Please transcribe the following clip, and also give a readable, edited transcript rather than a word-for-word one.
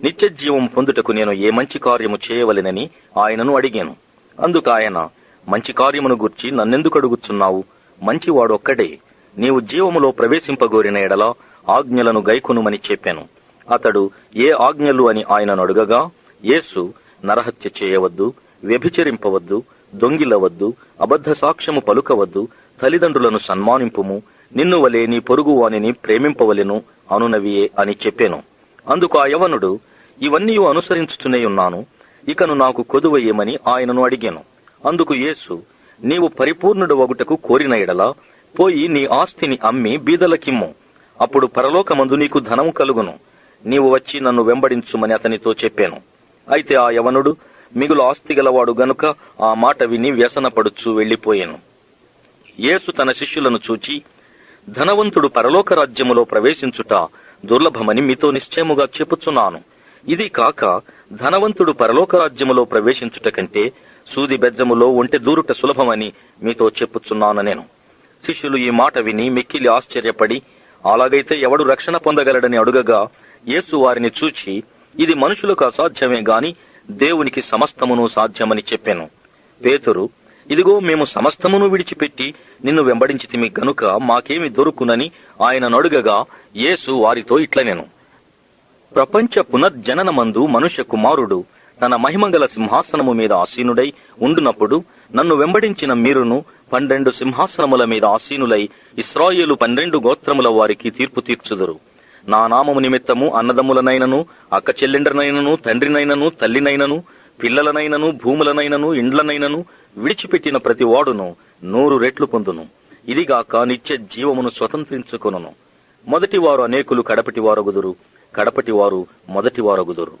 నిత్య జీవం పొందుటకు నేను ఏ మంచి కార్యము చేయవలెనని ఆయనను అడిగాను. అందుకు ఆయన, మంచి కార్యమును గూర్చి నన్నెందుకు అడుగుచున్నావు? మంచివాడొక్కడే. నీవు జీవములో ప్రవేశింపగోరిన ఎడల ఆజ్ఞలను గైకొనుమని చెప్పాను. అతడు, ఏ ఆజ్ఞలు అని ఆయనను అడుగగా, యేసు, నరహత్య చేయవద్దు, వ్యభిచరింపవద్దు, దొంగిలవద్దు, అబద్ధ సాక్ష్యము పలుకవద్దు, తల్లిదండ్రులను సన్మానింపుము, నిన్ను వలె నీ పొరుగు వానిని ప్రేమింపవలెను అనునవియే అని చెప్పాను. అందుకు ఆ యవనుడు, ఇవన్నీ అనుసరించుచునే ఉన్నాను, ఇకను నాకు కొదువయ్యమని ఆయనను అడిగాను. అందుకు యేసు, నీవు పరిపూర్ణుడు వగుటకు కోరిన ఎడల పోయి నీ ఆస్తిని అమ్మి బీదలకిమ్ము, అప్పుడు పరలోకమందు నీకు ధనము కలుగును. నీవు వచ్చి నన్ను వెంబడించుమని అతనితో చెప్పాను. అయితే ఆ యవనుడు మిగులు ఆస్తి గలవాడు గనుక ఆ మాట విని వ్యసనపడుచు వెళ్లిపోయాను. యేసు తన శిష్యులను చూచి, ధనవంతుడు పరలోక రాజ్యములో ప్రవేశించుట దుర్లభమని మీతో నిశ్చయముగా చెప్పుచున్నాను. ఇది కాక ధనవంతుడు పరలోక రాజ్యములో ప్రవేశించుట కంటే సూది బెజ్జములో ఒంటె దూరుట సులభమని మీతో చెప్పుచున్నాను నేను. శిష్యులు ఈ మాట విని మిక్కిలి ఆశ్చర్యపడి, అలాగైతే ఎవడు రక్షణ పొందగలడని అడుగగా, యేసు వారిని చూచి, ఇది మనుషులకు అసాధ్యమే గాని దేవునికి సమస్తమును సాధ్యమని చెప్పాను. పేతురు, ఇదిగో మేము సమస్తమును విడిచిపెట్టి నిన్ను వెంబడించితిమి గనుక మాకేమి దొరుకునని ఆయనను అడుగగా, యేసు వారితో ఇట్లనెను, ప్రపంచ పునర్జననమందు మనుష్య కుమారుడు తన మహిమంగల సింహాసనము మీద ఆసీనుడై ఉండునప్పుడు నన్ను వెంబడించిన మీరును 12 సింహాసనముల మీద ఆసీనులై ఇశ్రాయేలు 12 గోత్రముల వారికి తీర్పు తీర్చుదురు. నా నామము నిమిత్తము అన్నదమ్ములనైనను, అక్క చెల్లెండ్రనైనను, తండ్రినైనను, తల్లినైనను, పిల్లలనైనను, భూములనైనను, ఇండ్లనైనను విడిచిపెట్టిన ప్రతి వాడును 100 రెట్లు పొందును. ఇదిగాక నిత్య జీవమును స్వతంత్రించుకొనును. మొదటివారు అనేకులు కడపటివారగుదురు, కడపటివారు మొదటివారగుదురు.